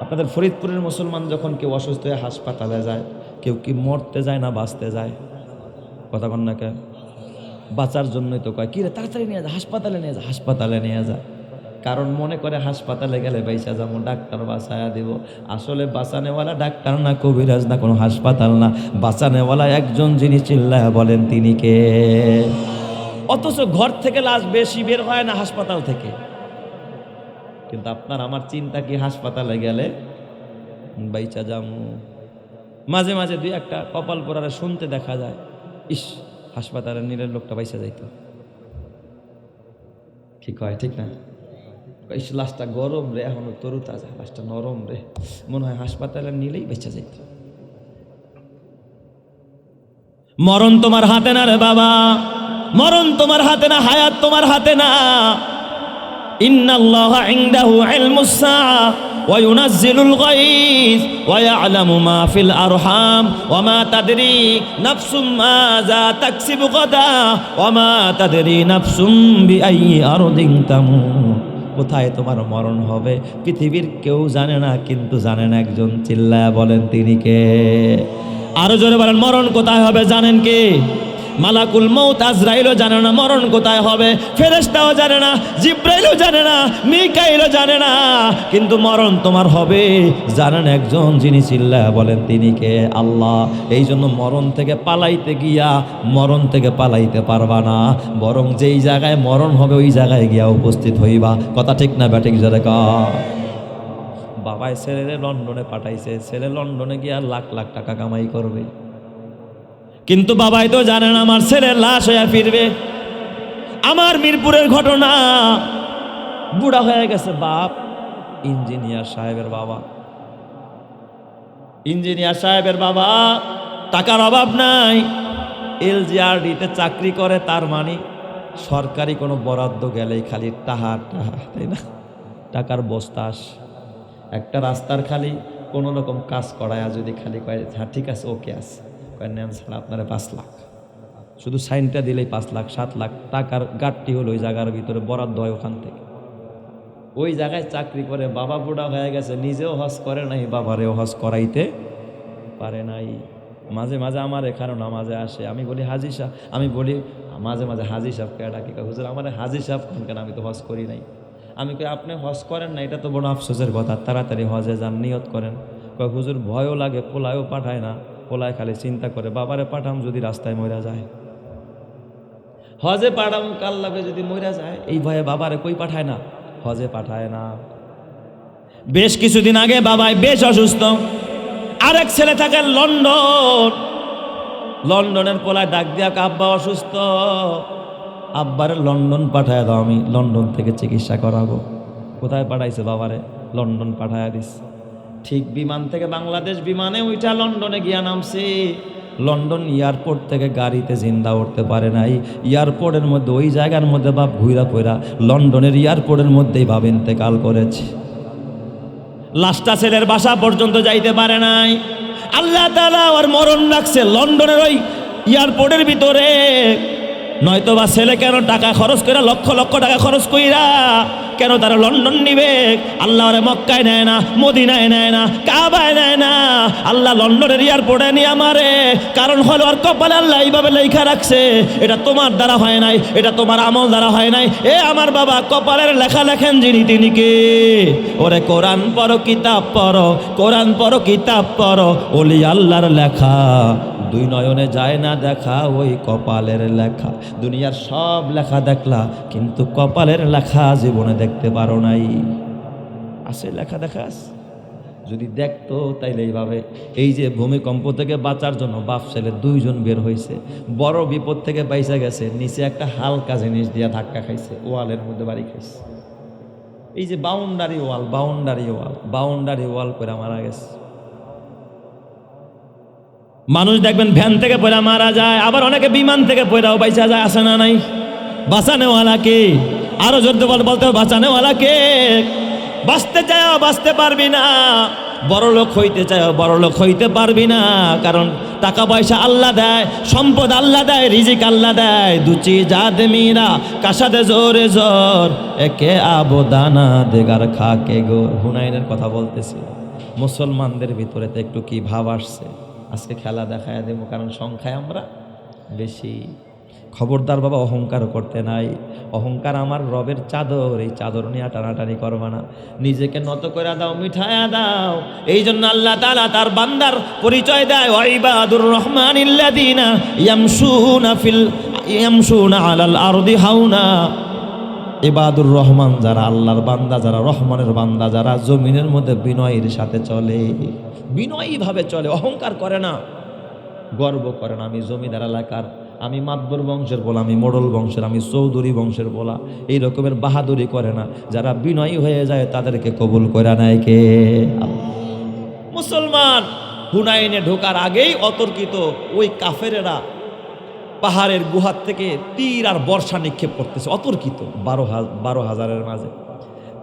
আপনাদের ফরিদপুরের মুসলমান যখন কেউ অসুস্থ হয়ে হাসপাতালে যায়, কেউ কি মরতে যায় না বাঁচতে যায়? কথা বল না কে? বাঁচার জন্যই তো কয়, কি রে তাড়াতাড়ি নিয়ে যা, হাসপাতালে নিয়ে যা, হাসপাতালে নিয়ে যা। কারণ মনে করে হাসপাতালে গেলে বাইসা যাবো, ডাক্তার বাঁচায়া দিব। আসলে বাঁচানেওয়ালা ডাক্তার না, কবিরাজ না, কোনো হাসপাতাল না, বাঁচানেওয়ালা একজন যিনি চিল্লায়া বলেন তিনি কে? অথচ ঘর থেকে লাশ বেশি বের হয় না হাসপাতাল থেকে। কিন্তু আপনার আমার চিন্তা কি হাসপাতালে গেলে বাইচা যাবো। মাঝে মাঝে দুই একটা কপাল পোড়ারে শুনতে দেখা যায়, ইস হাসপাতালে নিলে লোকটা বাইসা যাইতো, ঠিক হয় ঠিক না? ইস লাশটা গরম রে, এখনো তরু তাজা, লাশটা নরম রে, মনে হয় হাসপাতালে নিলেই বেঁচে যাইত। মরণ তোমার হাতে না রে বাবা, মরণ তোমার হাতে না, হায়াত তোমার হাতে না। ইন্নাল্লাহা ইনদাহু ইলমুস সাআ ওয়া ইউনাজ্জিলুল গায়স ওয়া ইয়ালামু মা ফিল আরহাম ওয়া মা তাদরি নাফসুম মাযা তাকসিবু গাদা ওয়া মা তাদরি নাফসুম বিআইয়ি আরদিন তামুত। কোথায় তোমার মরণ হবে পৃথিবীর কেউ জানে না, কিন্তু জানেন একজন, চিল্লায়া বলেন তিনি কে? আরো জোরে বলেন, মরণ কোথায় হবে জানেন কে? মালাকুল মউত আজরাইলও জানে না মরণ কোথায় হবে, ফেরেশতাও জানে না, জিব্রাইলও জানে না, মিকাইলও জানে না, কিন্তু মরণ তোমার হবে জানেন একজন, যিনি চিল্লায়া বলেন তিনি কে? আল্লাহ। এই জন্য মরণ থেকে পালাইতে গিয়া মরণ থেকে পালাইতে পারবা না, বরং যেই জায়গায় মরণ হবে ওই জায়গায় গিয়া উপস্থিত হইবা। কথা ঠিক না ব্যাটিক জোরে কর। বাবাই ছেলেরে লন্ডনে পাঠাইছে, ছেলে লন্ডনে গিয়া লাখ লাখ টাকা কামাই করবে, কিন্তু বাবাই তো জানেন আমার ছেলের লাশ হয়ে ফিরবে। আমার মিরপুরের ঘটনা, বুড়া হয়ে গেছে বাপ, ইঞ্জিনিয়ার সাহেবের বাবা, ইঞ্জিনিয়ার সাহেবের বাবা, টাকার অভাব নাই, এলজিআরডিতে চাকরি করে, তার মানে সরকারি কোনো বরাদ্দ গেলেই খালি টাহা টাহা, তাই না? টাকার বস্তা আসে। একটা রাস্তার খালি কোনো রকম কাজ করায় যদি খালি কয় হ্যাঁ ঠিক আছে ওকে আছে, নেন ছাড়া আপনারা 5 লাখ, শুধু সাইনটা দিলেই 5 লাখ 7 লাখ টাকার গাট্টি হলো ওই জায়গার ভিতরে বরাদ্দ হয় ওখান থেকে। ওই জায়গায় চাকরি করে বাবা বুড়া হয়ে গেছে, নিজেও হজ করে নাই, বাবারেও হজ করাইতে পারে নাই। মাঝে মাঝে আমার এখানে নামাজে আসে, আমি বলি হাজি সাহেব, আমি বলি মাঝে মাঝে হাজি সাহেবকে ডাকি, হুজুর আমার হাজি সাহেব কেন, আমি তো হজ করি নাই। আমি কই আপনি হজ করেন না, এটা তো বড় আফসোসের কথা, তাড়াতাড়ি হজে যান, নিয়ত করেন। কয় হুজুর ভয়ও লাগে, পোলায়ও পাঠায় না, পোলায় খালি চিন্তা করে বাবারে পাঠাম যদি রাস্তায় মইরা যায়, হজে পাঠাম কাল্লাবে যদি মইরা যায়, এই ভয়ে বাবারে কই পাঠায় না, হজে পাঠায় না। বেশ কিছুদিন আগে বাবাই বেশ অসুস্থ, আরেক ছেলে থাকে লন্ডন, লন্ডনের পোলায় ডাক দিয়া আব্বা অসুস্থ, আব্বারে লন্ডন পাঠায় দাও, আমি লন্ডন থেকে চিকিৎসা করাবো। কোথায় পাঠাইছে বাবারে? লন্ডন পাঠায় দিস। ঠিক বিমান থেকে বাংলাদেশ বিমানে ওইটা লন্ডনে গিয়া নামছি, লন্ডন এয়ারপোর্ট থেকে গাড়িতে জিন্দা উঠতে পারে নাই, এয়ারপোর্টের মধ্যে ওই জায়গার মধ্যে বাপ ঘুরা পড়া লন্ডনের এয়ারপোর্টের মধ্যেই বাপ ইন্তেকাল করেছে। লাশটা ছেলের বাসা পর্যন্ত যাইতে পারে নাই, আল্লাহ তাআলা ওর মরণ রাখছে লন্ডনের ওই এয়ারপোর্টের ভিতরে। নয়তো বা ছেলে কেন টাকা খরচ করে, লক্ষ লক্ষ টাকা খরচ কইরা কেন তারা লন্ডন নিবে? আল্লাহ ওরে মক্কায় নেয় না, মদিনায় নেয় না, কাবায় নেয় না, আল্লাহ লন্ডনের এয়ারপোর্টে নিয়ে আমারে। কারণ হলো আর কপালে আল্লাহ এইভাবে লেখা রাখছে, এটা তোমার দ্বারা হয় নাই, এটা তোমার আমল দ্বারা হয় নাই। এ আমার বাবা, কপালের লেখা লেখেন যিনি তিনি কে? ওরে কোরআন পড়ো, কিতাব পড়ো, কোরআন পড়ো, কিতাব পড়ো, ওলি আল্লাহর লেখা দুই নয়নে যায় না দেখা, ওই কপালের লেখা। দুনিয়ার সব লেখা দেখলা, কিন্তু কপালের লেখা জীবনে দেখতে পারো নাই। আছে লেখা দেখাস? যদি দেখতো তাইলে এইভাবে, এই যে ভূমিকম্প থেকে বাঁচার জন্য বাপ ছেলে দুইজন বের হয়েছে, বড় বিপদ থেকে বাইসা গেছে, নিচে একটা হালকা জিনিস দিয়া ধাক্কা খাইছে, ওয়ালের মধ্যে বাড়ি খাইছে। এই যে boundary wall, boundary wall, boundary wall করে মারা গেছে। মানুষ দেখবেন ভ্যান থেকে পড়া মারা যায়, আবার অনেকে বিমান থেকে পড়াও বাইসা যায়, আসে না নাই? বাঁচানেওয়ালা কে? আরো জোর বলতে বাঁচানেওয়ালা কে? বাঁচতে চাও বাঁচতে পারবি না, বড় লোক হইতে চাও বড় লোক হইতে পারবি না। কারণ টাকা পয়সা আল্লাহ দেয়, সম্পদ আল্লাহ দেয়, রিজিক আল্লাহ দেয়। দুচি জাদ মিরা কাসাদে জোরে জোর, একে আবো দানা দেগার খাকে গোর। হুনাইনের কথা বলতেছি। মুসলমানদের ভিতরে তো একটু কি ভাব আসছে, আজকে খেলা দেখায় দেবো, কারণ সংখ্যায় আমরা বেশি। খবরদার বাবা, অহংকার করতে নাই। অহংকার আমার রবের চাদর, এই চাদর নিয়ে টানাটানি করবা না। নিজেকে নত করে দাও, মিঠায়া দাও। এই জন্য আল্লাহ তাআলা তার বান্দার পরিচয় দেয়, ওয়াইবাদুর রহমানিল্লাযিনা ইয়ামশুনা আলাল আরদি হাওনা। ইবাদুর রহমান যারা, আল্লাহর বান্দা যারা, রহমানের বান্দা যারা, জমিনের মধ্যে বিনয়ের সাথে চলে, বিনয়ীভাবে চলে, অহংকার করে না, গর্ব করে না। আমি জমিদার এলাকার, আমি মাতবর বংশের বলা, আমি মোড়ল বংশের, আমি চৌধুরী বংশের বলা, এই রকমের বাহাদুরি করে না। যারা বিনয়ী হয়ে যায় তাদেরকে কবুল করে নেয় কে? মুসলমান হুনাইনে ঢোকার আগেই অতর্কিত ওই কাফেরেরা পাহাড়ের গুহার থেকে তীর আর বর্ষা নিক্ষেপ করতেছে, অতর্কিত। 12,000-এর মাঝে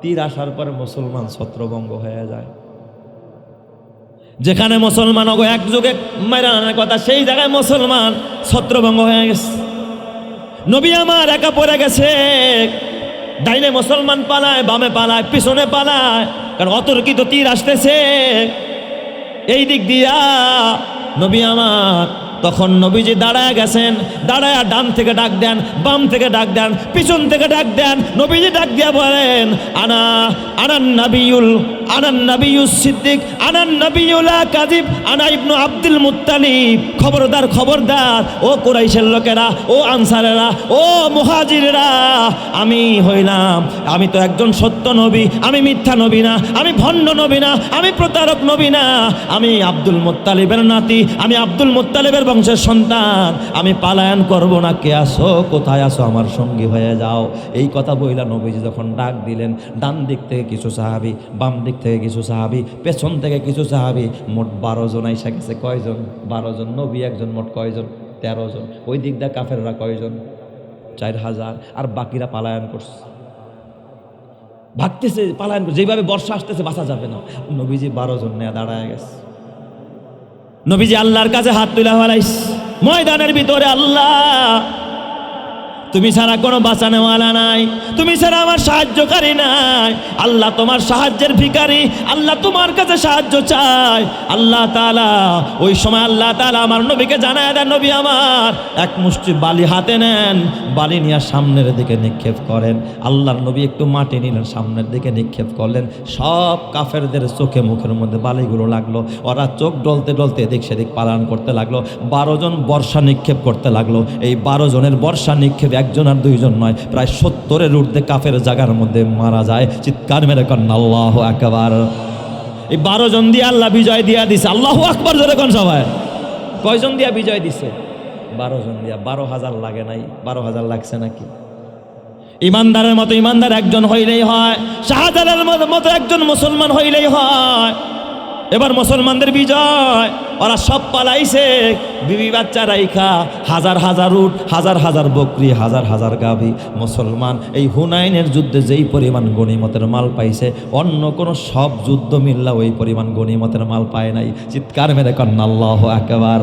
তীর আসার পরে মুসলমান ছত্রভঙ্গ হয়ে যায়। যেখানে মুসলমান একযুগে মাইরানের কথা, সেই জায়গায় মুসলমান ছত্রভঙ্গ হয়ে গেছে। নবী আমার একা পড়ে গেছে, ডাইনে মুসলমান পালায়, বামে পালায়, পিছনে পালায়, কারণ অতর্কিত তীর আসতেছে এই দিক দিয়া। নবী আমার তখন নবীজি দাঁড়ায় গেছেন, দাঁড়ায় ডান থেকে ডাক দেন, বাম থেকে ডাক দেন, পিছন থেকে ডাক দেন। নবীজি ডাক দিয়া বলেন, আনান নাবিয়ুস সিদ্দিক, আনান নাবিয়ুল কাযিব, আনা ইবনু আব্দুল মুত্তালিব। খবরদার খবরদার, ও কুরাইশের লোকেরা, ও আনসারেরা, ও মুহাজিরেরা, আমি হইলাম, আমি তো একজন সত্য নবী, আমি মিথ্যা নবী না, আমি ভণ্ড নবী না, আমি প্রতারক নবী না, আমি আব্দুল মুত্তালিবের নাতি, আমি আব্দুল মুত্তালিবের বংশের সন্তান, আমি পালায়ন করব না। কে আসো, কোথায় আসো, আমার সঙ্গী হয়ে যাও। এই কথা বইলা নবীজি যখন ডাক দিলেন, ডান দিক থেকে কিছু সাহাবী, বাম দিক থেকে কিছু সাহাবী, পেছন থেকে কিছু সাহাবী, মোট 12 জন আইসা গেছে। কয়জন? 12 জন। নবী একজন, মোট কয়জন? 13 জন। ওই দিক দিয়ে কাফেররা কয়জন? 4,000। আর বাকিরা পালায়ন করছে, ভাগতেছে, পালায়ন করছে। যেভাবে বর্ষা আসতেছে বাঁচা যাবে না। নবীজি 12 জন নিয়ে দাঁড়ায় গেছে। নবীজি আল্লাহর কাছে হাত তুলে হারাইস ময়দানের ভিতরে, আল্লাহ তুমি ছাড়া কোনো বাঁচানোওয়ালা নাই, তুমি ছাড়া আমার সাহায্যকারী নাই। আল্লাহ তোমার সাহায্যের ভিখারি, আল্লাহ তোমার কাছে সাহায্য চাই। আল্লাহ তাআলা ওই সময় আল্লাহ তাআলা আমার নবীকে জানায় দেন, নবী আমার এক মুষ্টি বালি হাতে নেন, বালি নিয়ে সামনের দিকে নিক্ষেপ করেন। আল্লাহর নবী একটু মাটি নিলেন, সামনের দিকে নিক্ষেপ করলেন। সব কাফেরদের চোখে মুখের মধ্যে বালিগুলো লাগলো। ওরা চোখ ডলতে ডলতে এদিক সেদিক পালায়ন করতে লাগলো। 12 জন বর্ষা নিক্ষেপ করতে লাগলো। এই 12 জনের বর্ষা নিক্ষেপ একজন আর দুইজন নয়, প্রায় 70-এর ঊর্ধ্বে কাফের জায়গার মধ্যে মারা যায়। চিৎকার মেরে কন্যা আল্লাহু আকবার। এই 12 জন দিয়ে আল্লাহ বিজয় দিয়া দিছে। আল্লাহু আকবার জোরে কোন সবাই? কয়জন দিয়া বিজয় দিছে? 12 জন দিয়া। 12,000 লাগে নাই? 12,000 লাগছে নাকি? ইমানদারের মতো ইমানদার একজন হইলেই হয়, শাহজালালের মতো একজন মুসলমান হইলেই হয়। এবার মুসলমানদের বিজয়, ওরা সব পালাইছে, বিবি বাচ্চা রাইখা, হাজার হাজার উট, হাজার হাজার বকরি, হাজার হাজার গাভী। মুসলমান এই হুনাইনের যুদ্ধে যেই পরিমাণ গনিমতের মাল পাইছে, অন্য কোনো সব যুদ্ধ মিল্লা ওই পরিমাণ গনিমতের মাল পায় নাই। চিৎকার মেরে কন্যা আল্লাহু আকবার।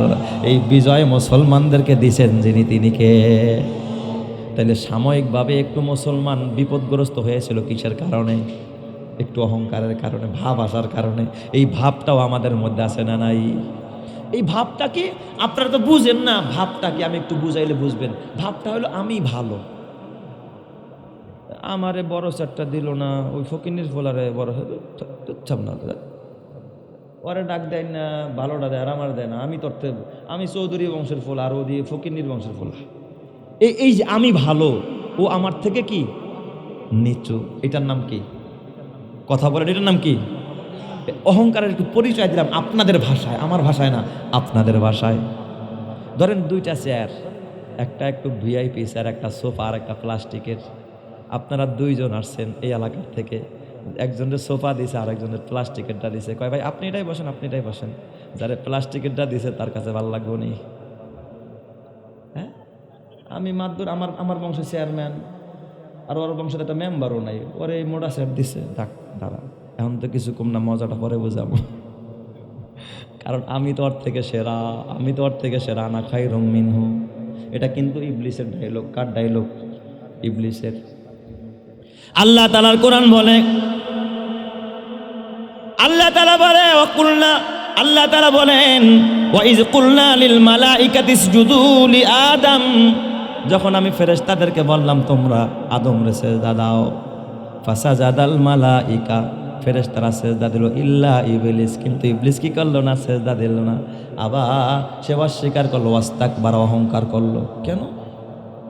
এই বিজয় মুসলমানদেরকে দিছেন যিনি, তিনি কে? তাইলে সাময়িকভাবে একটু মুসলমান বিপদগ্রস্ত হয়েছিল কিসের কারণে? একটু অহংকারের কারণে, ভাব আসার কারণে। এই ভাবটাও আমাদের মধ্যে আছে না নাই? এই ভাবটা কি আপনারা তো বুঝেন না। ভাবটা কি আমি একটু বুঝাইলে বুঝবেন। ভাবটা হলো আমি ভালো, আমারে বড় চারটা দিল না, ওই ফকিনির ফোলারে বড় না, ওরে ডাক দেয় না, ভালোটা দেয় আর আমার দেয় না। আমি চৌধুরী বংশের ফোলা আর ও দিয়ে ফকিনির বংশের ফোলা। এই যে আমি ভালো, ও আমার থেকে কি নিচু, এটার নাম কি? কথা বলেন, এটার নাম কি? অহংকারের একটু পরিচয় দিলাম আপনাদের ভাষায়, আমার ভাষায় না, আপনাদের ভাষায়। ধরেন দুইটা চেয়ার, একটা একটু ভিআইপি চেয়ার, একটা সোফা আর একটা প্লাস্টিকের। আপনারা দুইজন আসছেন এই এলাকার থেকে, একজনের সোফা দিছে আর একজনের প্লাস্টিকেরটা দিছে। কয় ভাই আপনি এটাই বসেন, আপনি এটাই বসেন। যারা প্লাস্টিকেরটা দিছে তার কাছে ভালো লাগবো নি? হ্যাঁ, আমি মাদুর, আমার আমার বংশের চেয়ারম্যান, আর ওর বংশের একটা মেম্বারও নাই, ওরে এই মোটা চেয়ার দিছে, ডাক দাঁড়া, এখন তো কিছু কম না, মজাটা পরে বুঝাবো। কারণ আমি তো ওর থেকে সেরা, আমি তো ওর থেকে সেরা, না খাইরুম মিনহু। এটা কিন্তু ইবলিসের ডায়লগ। কার ডায়লগ? ইবলিসের। আল্লাহ তাআলার কোরআন বলে, আল্লাহ তাআলা বলে ওয়াকুলনা, আল্লাহ তাআলা বলেন ওয়াইজ কুলনা লিল মালাইকাতি ইসজুদু লি আদম, যখন আমি ফেরেশতাদেরকে বললাম তোমরা আদমরে সিজদা দাও, ফাসাজাদাল মালাইকা, ফেরেশতারা সিজদা দিল, ইল্লা ইবলিস, কিন্তু ইবলিস কি করলো না? সিজদা দিল না। আবার সে অস্বীকার করলো, ওয়াস্তাকবার, অহংকার করলো। কেন?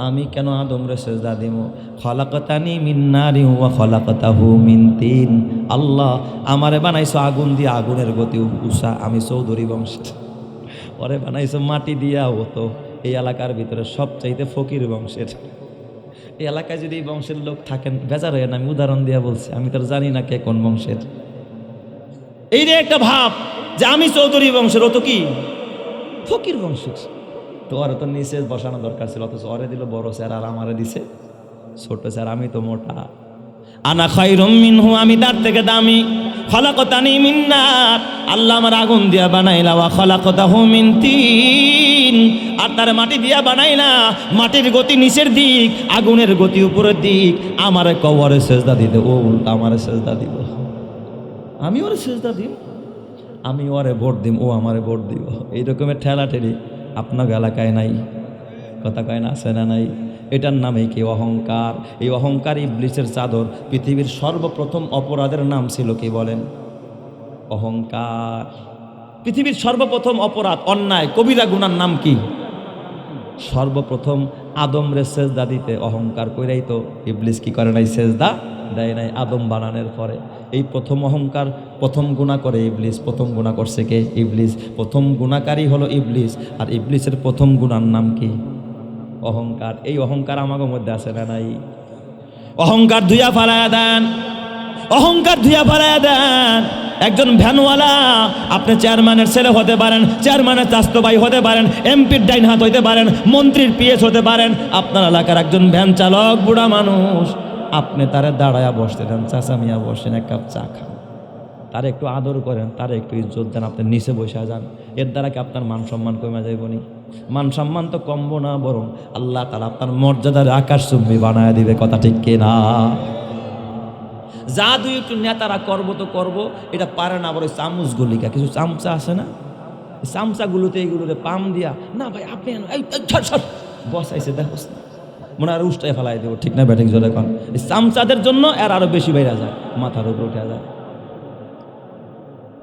আমি কেন আদমরে সিজদা দিব? খলাকতানি মিন নারিন ওয়া খলাকতাহু মিন তিন, আল্লাহ আমারে বানাইছো আগুন দিয়ে, আগুনের গতি উষা, আমি চৌধুরী বংশের। ওরে বানাইছো মাটি দিয়া, ও তো এই এলাকার ভিতরে সবচাইতে ফকির বংশের। এই এলাকায় যদি এই বংশের লোক থাকেন বেজার হয়ে না, আমি উদাহরণ দিয়া বলছি, আমি তো জানি না কে কোন বংশের। এই যে একটা ভাব যে আমি চৌধুরী বংশের, ও তো কি ফকির বংশের। তো ওরা তো নিচে বসানো দরকার ছিল, অথচ ওরে দিল বড় স্যার আর আমারে দিছে ছোট স্যার, আমি তো মোটা। আনা খায়রুম মিনহু, আমি তার থেকে দামি। খলাকতানি মিন নার, আল্লাহ আমার আগুন দিয়া বানাইলা, ওয়া খলাকতাহু মিন তিন, আর তার মাটি দিয়া বানাইলা, মাটির গতি নিচের দিক, আগুনের গতি উপরের দিক। আমারে কবরে সেজদা দিতে, ও উল্টা আমারে সেজদা দিব। আমি ওরে সেজদা দিম, আমি ওরে ভোট দিম, ও আমারে ভোট দিব। এই রকমের ঠেলাঠেলি আপনার এলাকায় নাই? কথা কয় না, আছে না নাই? এটার নামই কি? অহংকার। এই অহংকার ইবলিসের চাদর। পৃথিবীর সর্বপ্রথম অপরাধের নাম ছিল কি বলেন? অহংকার। পৃথিবীর সর্বপ্রথম অপরাধ, অন্যায়, কবিরা গুনার নাম কি? সর্বপ্রথম আদমরে সেজদা দিতে অহংকার কইরাই তো ইবলিস কি করে নাই? সেজদা দেয় নাই আদম বানানোর পরে। এই প্রথম অহংকার, প্রথম গুনাহ করে ইবলিস। প্রথম গুনাহ করছে কে? ইবলিস। প্রথম গুনাহকারী হলো ইবলিস। আর ইবলিসের প্রথম গুনার নাম কি? অহংকার। এই অহংকার আমাদের মধ্যে আছে না নাই? অহংকার ধুইয়া ফালায়া দেন, অহংকার ধুইয়া ফালায়া দেন। একজন ভ্যানওয়ালা, আপনি চেয়ারম্যানের ছেলে হতে পারেন, চেয়ারম্যানের চাচতো ভাই হতে পারেন, এমপির ডাইন হাত হতে পারেন, মন্ত্রীর পিএস হতে পারেন। আপনার এলাকার একজন ভ্যান চালক বুড়া মানুষ, আপনি তারে দাঁড়ায়া বসতে দেন, চাচা মিয়া বসেন, এক কাপ চা খান, তারে একটু আদর করেন, তারে একটু ইজ্জত দেন, আপনি নিচে বসে যান। এর দ্বারা কি আপনার মান সম্মান কমে যাইব নি? মান সম্মান তো কমবো না, বরং আল্লাহ তাআলা আপনার মর্যাদার আকাশচুম্বী বানায় দিবে। কথা ঠিক কিনা? যা দুই একটু নেতারা করবো তো করবো, এটা পারে না। আবার ওই চামচগুলিকা, কিছু চামচা আছে না, চামচাগুলোতে এইগুলোতে পাম দিয়া, না ভাই আপনি বসাইছে, দেখো মনে আর উষ্টায় ফেলাই দেবো। ঠিক না ব্যাটিং জোরে কন? এই চামচাদের জন্য এর আরো বেশি বাইরা যায়, মাথার উপর উঠে যায়।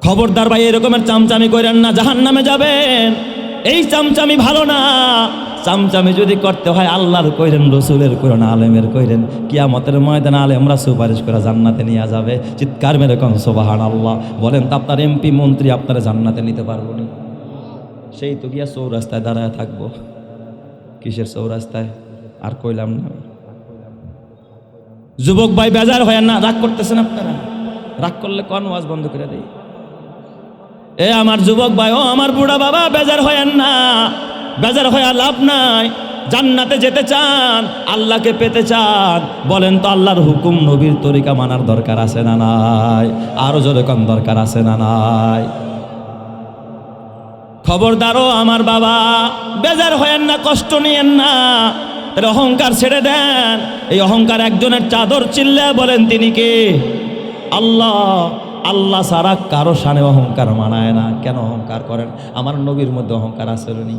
খবরদার ভাই, এরকমের চামচামি করেন না, জাহান্নামে যাবেন। এই চামচামি ভালো না। চামচামি যদি করতে হয় আল্লাহর কইরেন, রসুলের কইরেন, আলেমের কইরেন, কিয়ামতের ময়দানে আলেমরা সুপারিশ করে জান্নাতে নিয়ে যাবে। চিৎকার মেরে কন সুবহানাল্লাহ। বলেন তো আপনার এমপি মন্ত্রী আপনারা জান্নাতে নিতে পারবো না? সেই তো গিয়া চৌরাস্তায় দাঁড়ায় থাকবো। কিসের চৌরাস্তায়? আর কইলাম না। যুবক ভাই বেজার হয় না, রাগ করতেছেন আপনারা? রাগ করলে কোন ওয়াজ বন্ধ করে দেই। এ আমার যুবক ভাই, ও আমার বুড়া বাবা, বেজার হয়েন না। বেজার হয়ে লাভ নাই। জান্নাতে যেতে চান, আল্লাহকে পেতে চান, বলেন তো আল্লাহর হুকুম নবীর তরিকা মানার দরকার আছে না নাই? আরো জোরে কোন দরকার আছে না নাই? খবরদারও আমার বাবা, বেজার হয়েন না, কষ্ট নিয়েন না, অহংকার ছেড়ে দেন। এই অহংকার একজনের চাদর, চিল্লে বলেন তিনি কে? আল্লাহ। আল্লাহ ছাড়া কারো শানে অহংকার মানায় না। কেন অহংকার করেন? আমার নবীর মধ্যে অহংকার আছে নি?